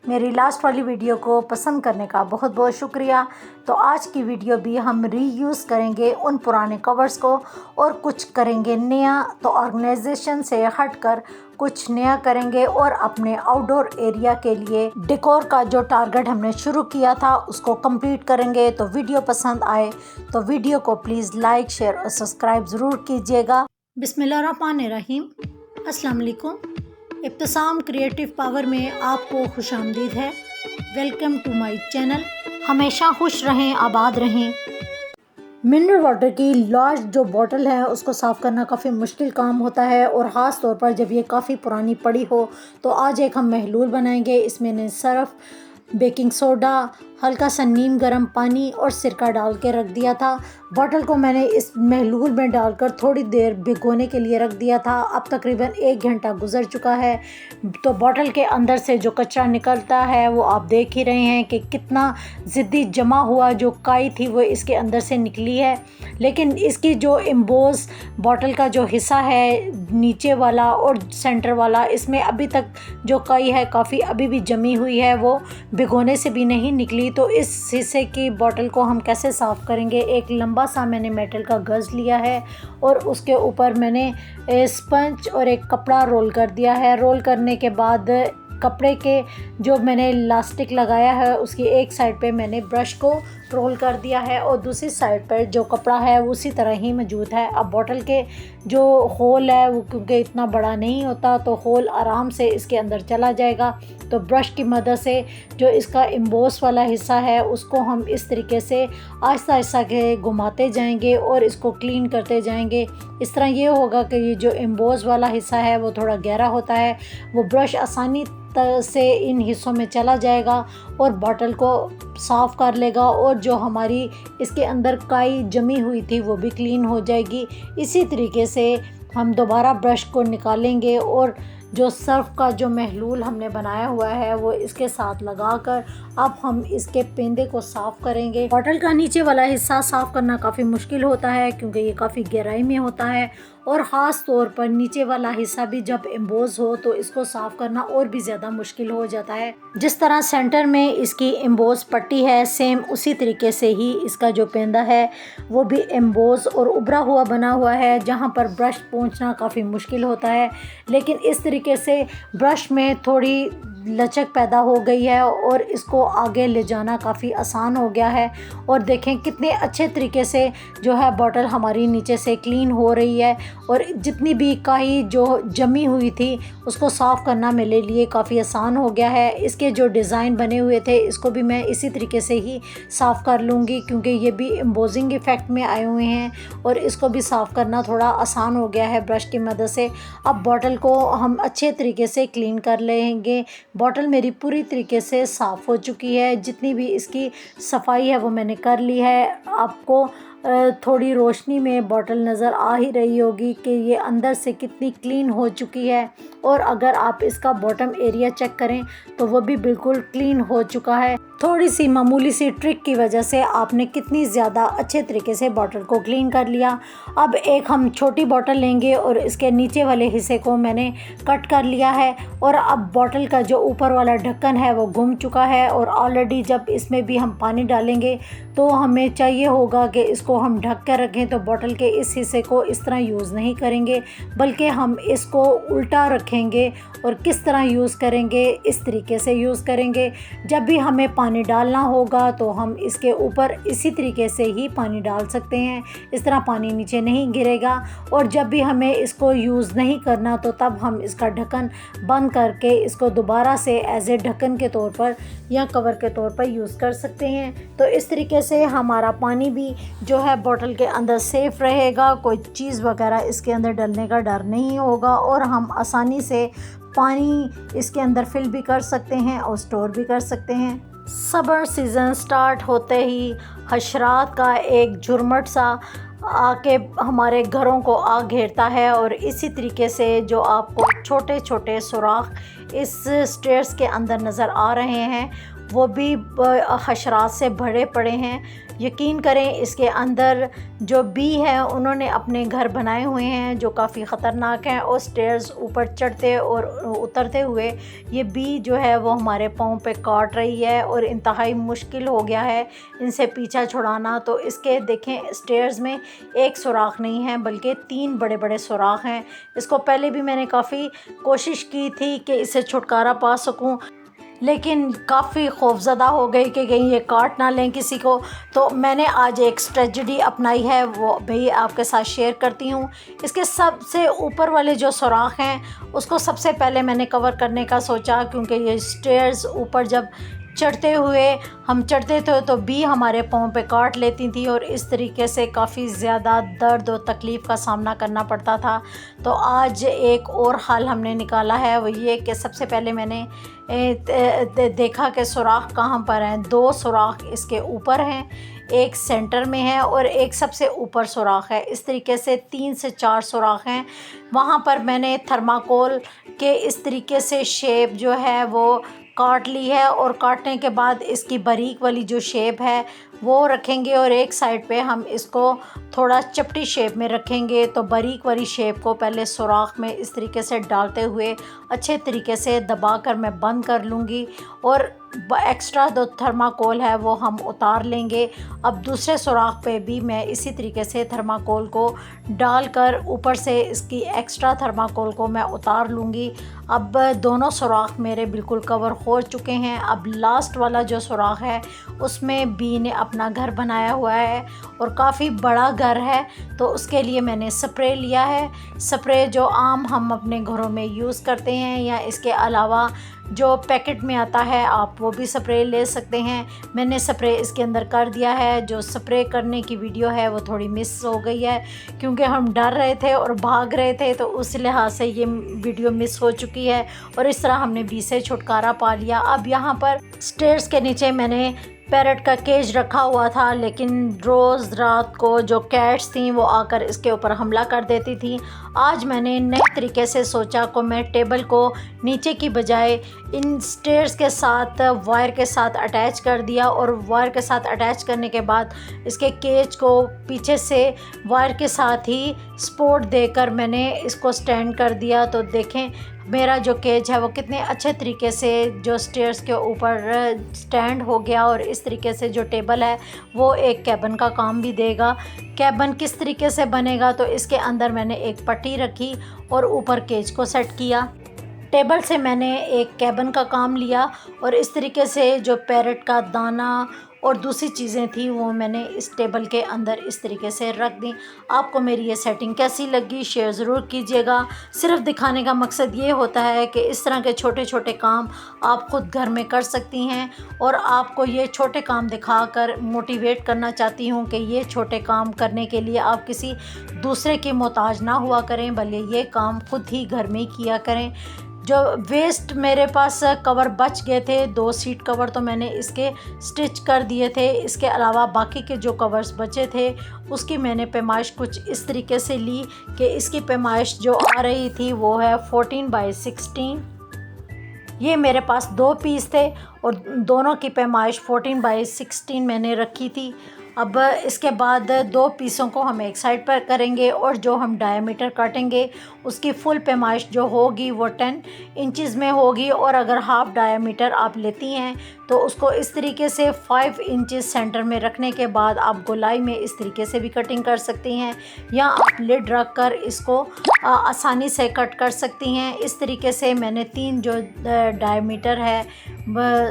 मेरी लास्ट वाली वीडियो को पसंद करने का बहुत बहुत शुक्रिया। तो आज की वीडियो भी हम रीयूज़ करेंगे उन पुराने कवर्स को और कुछ करेंगे नया। तो ऑर्गेनाइजेशन से हटकर कुछ नया करेंगे और अपने आउटडोर एरिया के लिए डेकोर का जो टारगेट हमने शुरू किया था उसको कंप्लीट करेंगे। तो वीडियो पसंद आए तो वीडियो को प्लीज़ लाइक, शेयर और सब्सक्राइब ज़रूर कीजिएगा। बिस्मिल्लाहिर्रहमानिर्रहीम। अस्सलाम वालेकुम। इब्तिसाम क्रिएटिव पावर में आपको खुशामदीद है। Welcome to my channel. हमेशा खुश रहें, आबाद रहें। मिनरल वाटर की लार्ज जो बॉटल है उसको साफ़ करना काफ़ी मुश्किल काम होता है और ख़ास तौर पर जब ये काफ़ी पुरानी पड़ी हो। तो आज एक हम महलूल बनाएंगे। इसमें ने सर्फ, बेकिंग सोडा, हल्का सा नीम गर्म पानी और सिरका डाल के रख दिया था। बॉटल को मैंने इस महलूल में डालकर थोड़ी देर भिगोने के लिए रख दिया था। अब तकरीबन 1 घंटा गुजर चुका है। तो बॉटल के अंदर से जो कचरा निकलता है वो आप देख ही रहे हैं कि कितना ज़िद्दी जमा हुआ जो काई थी वो इसके अंदर से निकली है। लेकिन इसकी जो एम्बोस बॉटल का जो हिस्सा है नीचे वाला और सेंटर वाला, इसमें अभी तक जो काई है काफ़ी अभी भी जमी हुई है, वो भिगोने से भी नहीं निकली। तो इस हिस्से की बॉटल को हम कैसे साफ़ करेंगे। एक लंबा सा मैंने मेटल का गज़ लिया है और उसके ऊपर मैंने स्पंज और एक कपड़ा रोल कर दिया है। रोल करने के बाद कपड़े के जो मैंने इलास्टिक लगाया है उसकी एक साइड पे मैंने ब्रश को रोल कर दिया है और दूसरी साइड पर जो कपड़ा है वो उसी तरह ही मौजूद है। अब बॉटल के जो होल है वो क्योंकि इतना बड़ा नहीं होता तो होल आराम से इसके अंदर चला जाएगा। तो ब्रश की मदद से जो इसका एम्बोस वाला हिस्सा है उसको हम इस तरीके से आहिस्ता आहिस्ता के घुमाते जाएंगे और इसको क्लीन करते जाएंगे। इस तरह ये होगा कि ये जो एम्बोस वाला हिस्सा है वो थोड़ा गहरा होता है, वो ब्रश आसानी से इन हिस्सों में चला जाएगा और बॉटल को साफ़ कर लेगा और जो हमारी इसके अंदर काई जमी हुई थी वो भी क्लीन हो जाएगी। इसी तरीके से हम दोबारा ब्रश को निकालेंगे और जो सर्फ का जो महलूल हमने बनाया हुआ है वो इसके साथ लगाकर अब हम इसके पेंदे को साफ़ करेंगे। बॉटल का नीचे वाला हिस्सा साफ़ करना काफ़ी मुश्किल होता है क्योंकि ये काफ़ी गहराई में होता है और ख़ास तौर पर नीचे वाला हिस्सा भी जब एम्बोज हो तो इसको साफ़ करना और भी ज़्यादा मुश्किल हो जाता है। जिस तरह सेंटर में इसकी एम्बोज पट्टी है सेम उसी तरीके से ही इसका जो पेंदा है वो भी एम्बोज और उभरा हुआ बना हुआ है, जहाँ पर ब्रश पहुँचना काफ़ी मुश्किल होता है। लेकिन इस तरीके से ब्रश में थोड़ी लचक पैदा हो गई है और इसको आगे ले जाना काफ़ी आसान हो गया है। और देखें कितने अच्छे तरीके से जो है बॉटल हमारी नीचे से क्लीन हो रही है और जितनी भी काई जो जमी हुई थी उसको साफ़ करना मेरे लिए काफ़ी आसान हो गया है। इसके जो डिज़ाइन बने हुए थे इसको भी मैं इसी तरीके से ही साफ़ कर लूँगी क्योंकि ये भी एम्बोजिंग इफ़ेक्ट में आए हुए हैं और इसको भी साफ़ करना थोड़ा आसान हो गया है ब्रश की मदद से। अब बॉटल को हम अच्छे तरीके से क्लीन कर लेंगे। बॉटल मेरी पूरी तरीके से साफ़ हो चुकी है, जितनी भी इसकी सफाई है वो मैंने कर ली है। आपको थोड़ी रोशनी में बॉटल नज़र आ ही रही होगी कि ये अंदर से कितनी क्लीन हो चुकी है और अगर आप इसका बॉटम एरिया चेक करें तो वो भी बिल्कुल क्लीन हो चुका है। थोड़ी सी मामूली सी ट्रिक की वजह से आपने कितनी ज़्यादा अच्छे तरीके से बॉटल को क्लीन कर लिया। अब एक हम छोटी बॉटल लेंगे और इसके नीचे वाले हिस्से को मैंने कट कर लिया है और अब बॉटल का जो ऊपर वाला ढक्कन है वो घूम चुका है और ऑलरेडी जब इसमें भी हम पानी डालेंगे तो हमें चाहिए होगा कि इसको हम ढक कर रखें। तो बॉटल के इस हिस्से को इस तरह यूज़ नहीं करेंगे बल्कि हम इसको उल्टा रखेंगे और किस तरह यूज़ करेंगे, इस तरीके से यूज़ करेंगे। जब भी हमें पानी डालना होगा तो हम इसके ऊपर इसी तरीके से ही पानी डाल सकते हैं, इस तरह पानी नीचे नहीं गिरेगा। और जब भी हमें इसको यूज़ नहीं करना तो तब हम इसका ढक्कन बंद करके इसको दोबारा से एज ए ढक्कन के तौर पर या कवर के तौर पर यूज़ कर सकते हैं। तो इस तरीके से हमारा पानी भी जो है बॉटल के अंदर सेफ़ रहेगा, कोई चीज़ वगैरह इसके अंदर डलने का डर नहीं होगा और हम आसानी से पानी इसके अंदर फिल भी कर सकते हैं और स्टोर भी कर सकते हैं। समर सीज़न स्टार्ट होते ही हशरात का एक झुरमुट सा आके हमारे घरों को आ घेरता है और इसी तरीके से जो आपको छोटे छोटे सुराख इस स्टेयर्स के अंदर नज़र आ रहे हैं वो भी हशरात से भरे पड़े हैं। यकीन करें इसके अंदर जो बी है उन्होंने अपने घर बनाए हुए हैं जो काफ़ी ख़तरनाक हैं, और स्टेयर्स ऊपर चढ़ते और उतरते हुए ये बी जो है वो हमारे पाँव पे काट रही है और इंतहाई मुश्किल हो गया है इनसे पीछा छुड़ाना। तो इसके देखें स्टेयर्स में एक सुराख नहीं है बल्कि 3 बड़े बड़े सुराख हैं। इसको पहले भी मैंने काफ़ी कोशिश की थी कि इससे छुटकारा पा सकूं, लेकिन काफ़ी खौफज़दा हो गई कि कहीं ये काट ना लें किसी को। तो मैंने आज एक स्ट्रेटजी अपनाई है, वो भी आपके साथ शेयर करती हूँ। इसके सबसे ऊपर वाले जो सुराख हैं उसको सबसे पहले मैंने कवर करने का सोचा, क्योंकि ये स्टेयर्स ऊपर जब चढ़ते हुए हम चढ़ते थे तो बी हमारे पाँव पे काट लेती थी और इस तरीके से काफ़ी ज़्यादा दर्द और तकलीफ़ का सामना करना पड़ता था। तो आज एक और हल हमने निकाला है, वो ये कि सबसे पहले मैंने देखा कि सुराख कहाँ पर हैं। 2 सुराख इसके ऊपर हैं, एक सेंटर में है और एक सबसे ऊपर सुराख है। इस तरीके से 3 से 4 सुराख हैं। वहाँ पर मैंने थर्माकोल के इस तरीके से शेप जो है वो काट ली है, और काटने के बाद इसकी बारीक वाली जो शेप है वो रखेंगे और एक साइड पे हम इसको थोड़ा चपटी शेप में रखेंगे। तो बारीक वाली शेप को पहले सुराख में इस तरीके से डालते हुए अच्छे तरीके से दबाकर मैं बंद कर लूँगी, और एक्स्ट्रा जो थर्माकोल है वो हम उतार लेंगे। अब दूसरे सुराख पे भी मैं इसी तरीके से थर्माकोल को डालकर ऊपर से इसकी एक्स्ट्रा थर्माकोल को मैं उतार लूँगी। अब दोनों सुराख मेरे बिल्कुल कवर हो चुके हैं। अब लास्ट वाला जो सुराख है उसमें बी ने अपना घर बनाया हुआ है और काफ़ी बड़ा घर है, तो उसके लिए मैंने स्प्रे लिया है। स्प्रे जो आम हम अपने घरों में यूज़ करते हैं, या इसके अलावा जो पैकेट में आता है आप वो भी स्प्रे ले सकते हैं। मैंने स्प्रे इसके अंदर कर दिया है। जो स्प्रे करने की वीडियो है वो थोड़ी मिस हो गई है क्योंकि हम डर रहे थे और भाग रहे थे, तो उस लिहाज से ये वीडियो मिस हो चुकी है, और इस तरह हमने बी से छुटकारा पा लिया। अब यहाँ पर स्टेयर्स के नीचे मैंने पैरट का केज रखा हुआ था, लेकिन रोज़ रात को जो कैट्स थी वो आकर इसके ऊपर हमला कर देती थी। आज मैंने नए तरीके से सोचा को मैं टेबल को नीचे की बजाय इन स्टेयर्स के साथ वायर के साथ अटैच कर दिया, और वायर के साथ अटैच करने के बाद इसके केज को पीछे से वायर के साथ ही सपोर्ट देकर मैंने इसको स्टैंड कर दिया। तो देखें मेरा जो केज है वो कितने अच्छे तरीके से जो स्टेयर्स के ऊपर स्टैंड हो गया, और इस तरीके से जो टेबल है वो एक कैबिन का काम भी देगा। कैबिन किस तरीके से बनेगा, तो इसके अंदर मैंने एक पट्टी रखी और ऊपर केज को सेट किया। टेबल से मैंने एक कैबिन का काम लिया, और इस तरीके से जो पैरट का दाना और दूसरी चीज़ें थी वो मैंने इस टेबल के अंदर इस तरीके से रख दी। आपको मेरी ये सेटिंग कैसी लगी शेयर ज़रूर कीजिएगा। सिर्फ दिखाने का मकसद ये होता है कि इस तरह के छोटे छोटे काम आप ख़ुद घर में कर सकती हैं, और आपको ये छोटे काम दिखाकर मोटिवेट करना चाहती हूँ कि ये छोटे काम करने के लिए आप किसी दूसरे की मोहताज ना हुआ करें, बल्कि ये काम खुद ही घर में ही किया करें। जो वेस्ट मेरे पास कवर बच गए थे, 2 सीट कवर तो मैंने इसके स्टिच कर दिए थे। इसके अलावा बाकी के जो कवर्स बचे थे उसकी मैंने पैमाइश कुछ इस तरीके से ली कि इसकी पैमाइश जो आ रही थी वो है 14 बाई 16। ये मेरे पास 2 पीस थे और दोनों की पैमाइश 14 बाई 16 मैंने रखी थी। अब इसके बाद 2 पीसों को हम एक साइड पर करेंगे, और जो हम डायमीटर काटेंगे उसकी फुल पैमाइश जो होगी वो 10 इंचज़ में होगी, और अगर हाफ़ डायमीटर आप लेती हैं तो उसको इस तरीके से 5 इंचज़ सेंटर में रखने के बाद आप गोलाई में इस तरीके से भी कटिंग कर सकती हैं, या आप लिड रख कर इसको आसानी से कट कर सकती हैं। इस तरीके से मैंने 3 जो डायमीटर है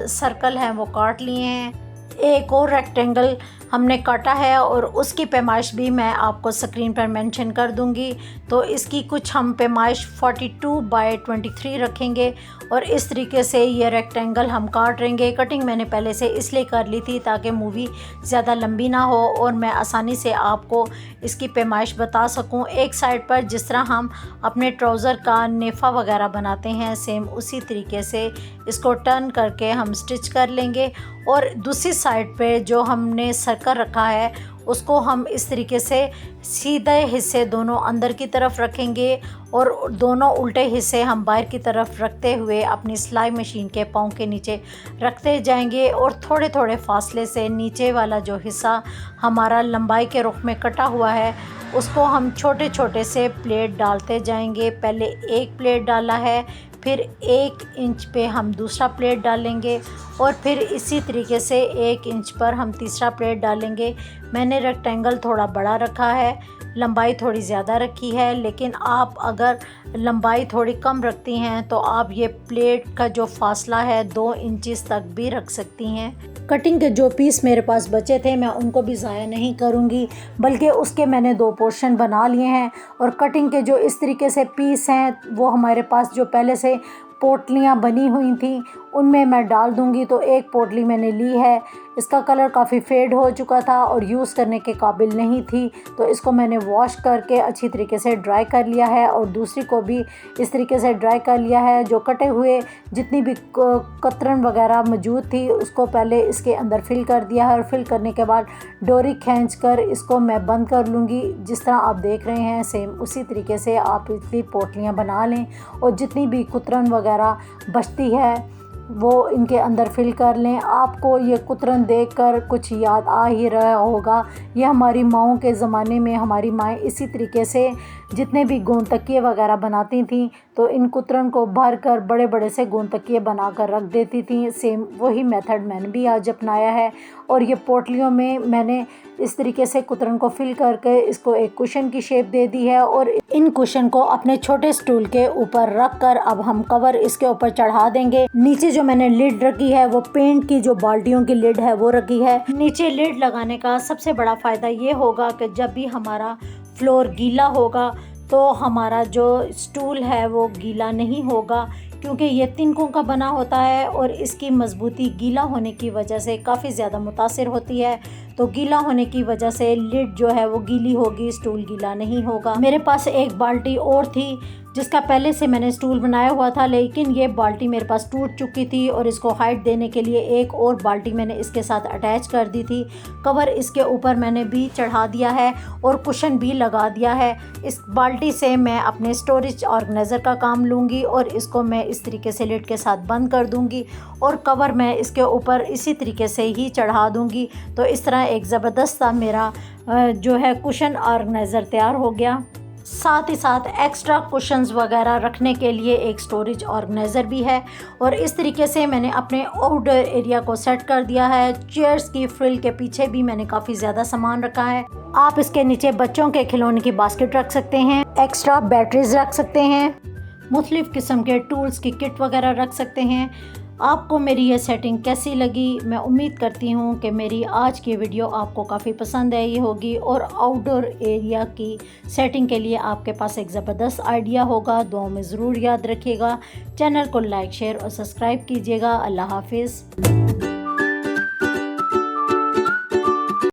सर्कल हैं वो काट लिए हैं। एक और रेक्टेंगल हमने काटा है और उसकी पैमाइश भी मैं आपको स्क्रीन पर मेंशन कर दूंगी। तो इसकी कुछ हम पैमाइश 42 बाई 23 रखेंगे, और इस तरीके से ये रेक्टेंगल हम काट लेंगे। कटिंग मैंने पहले से इसलिए कर ली थी ताकि मूवी ज़्यादा लंबी ना हो और मैं आसानी से आपको इसकी पैमाइश बता सकूं। एक साइड पर जिस तरह हम अपने ट्राउज़र का नेफ़ा वगैरह बनाते हैं, सेम उसी तरीके से इसको टर्न करके हम स्टिच कर लेंगे, और दूसरी साइड पे जो हमने सर्कल रखा है उसको हम इस तरीके से सीधे हिस्से दोनों अंदर की तरफ रखेंगे और दोनों उल्टे हिस्से हम बाहर की तरफ रखते हुए अपनी सिलाई मशीन के पाँव के नीचे रखते जाएंगे और थोड़े थोड़े फासले से नीचे वाला जो हिस्सा हमारा लंबाई के रुख में कटा हुआ है उसको हम छोटे छोटे से प्लेट डालते जाएंगे। पहले एक प्लेट डाला है, फिर 1 इंच पे हम दूसरा प्लेट डालेंगे और फिर इसी तरीके से 1 इंच पर हम तीसरा प्लेट डालेंगे। मैंने रेक्टेंगल थोड़ा बड़ा रखा है, लंबाई थोड़ी ज़्यादा रखी है, लेकिन आप अगर लंबाई थोड़ी कम रखती हैं तो आप ये प्लेट का जो फासला है 2 इंचेस तक भी रख सकती हैं। कटिंग के जो पीस मेरे पास बचे थे मैं उनको भी ज़ाया नहीं करूँगी, बल्कि उसके मैंने 2 पोर्शन बना लिए हैं। और कटिंग के जो इस तरीके से पीस हैं वो हमारे पास जो पहले से पोटलियाँ बनी हुई थी उनमें मैं डाल दूंगी। तो एक पोटली मैंने ली है, इसका कलर काफ़ी फेड हो चुका था और यूज़ करने के काबिल नहीं थी, तो इसको मैंने वॉश करके अच्छी तरीके से ड्राई कर लिया है और दूसरी को भी इस तरीके से ड्राई कर लिया है। जो कटे हुए जितनी भी कतरन वगैरह मौजूद थी उसको पहले इसके अंदर फिल कर दिया है और फिल करने के बाद डोरी खींच कर इसको मैं बंद कर लूँगी। जिस तरह आप देख रहे हैं सेम उसी तरीके से आप इतनी पोटलियाँ बना लें और जितनी भी कुतरन वगैरह बचती है वो इनके अंदर फिल कर लें। आपको ये कुतरन देखकर कुछ याद आ ही रहा होगा, ये हमारी माओं के ज़माने में हमारी माएँ इसी तरीके से जितने भी गोंद तकिए वगैरह बनाती थीं तो इन कुतरन को भर कर बड़े बड़े से गोंद तकिए बना कर रख देती थीं। सेम वही मेथड मैंने भी आज अपनाया है और ये पोटलियों में मैंने इस तरीके से कुतरन को फिल करके इसको एक कुशन की शेप दे दी है और इन कुशन को अपने छोटे स्टूल के ऊपर रख कर अब हम कवर इसके ऊपर चढ़ा देंगे। नीचे जो मैंने लिड रखी है वो पेंट की जो बाल्टियों की लिड है वो रखी है। नीचे लिड लगाने का सबसे बड़ा फ़ायदा ये होगा कि जब भी हमारा फ्लोर गीला होगा तो हमारा जो स्टूल है वो गीला नहीं होगा, क्योंकि ये तिनकों का बना होता है और इसकी मजबूती गीला होने की वजह से काफ़ी ज़्यादा मुतासिर होती है। तो गीला होने की वजह से लिड जो है वो गीली होगी, स्टूल गीला नहीं होगा। मेरे पास एक बाल्टी और थी जिसका पहले से मैंने स्टूल बनाया हुआ था, लेकिन ये बाल्टी मेरे पास टूट चुकी थी और इसको हाइट देने के लिए एक और बाल्टी मैंने इसके साथ अटैच कर दी थी। कवर इसके ऊपर मैंने भी चढ़ा दिया है और कुशन भी लगा दिया है। इस बाल्टी से मैं अपने स्टोरेज ऑर्गेनाइज़र का काम लूँगी और इसको मैं इस तरीके से लिड के साथ बंद कर दूँगी और कवर मैं इसके ऊपर इसी तरीके से ही चढ़ा दूँगी। तो इस तरह एक ज़बरदस्त सा मेरा जो है कुशन ऑर्गेनाइज़र तैयार हो गया। साथ ही साथ एक्स्ट्रा कुशन्स वगैरह रखने के लिए एक स्टोरेज ऑर्गेनाइज़र भी है और इस तरीके से मैंने अपने आउटडोर एरिया को सेट कर दिया है। चेयर्स की फ्रिल के पीछे भी मैंने काफ़ी ज़्यादा सामान रखा है। आप इसके नीचे बच्चों के खिलौने की बास्केट रख सकते हैं, एक्स्ट्रा बैटरीज रख सकते हैं, मुख्तलिफ़ किस्म के टूल्स की किट वगैरह रख सकते हैं। आपको मेरी ये सेटिंग कैसी लगी? मैं उम्मीद करती हूँ कि मेरी आज की वीडियो आपको काफ़ी पसंद आई होगी और आउटडोर एरिया की सेटिंग के लिए आपके पास एक ज़बरदस्त आइडिया होगा। दुआ में ज़रूर याद रखिएगा। चैनल को लाइक, शेयर और सब्सक्राइब कीजिएगा। अल्लाह हाफिज़।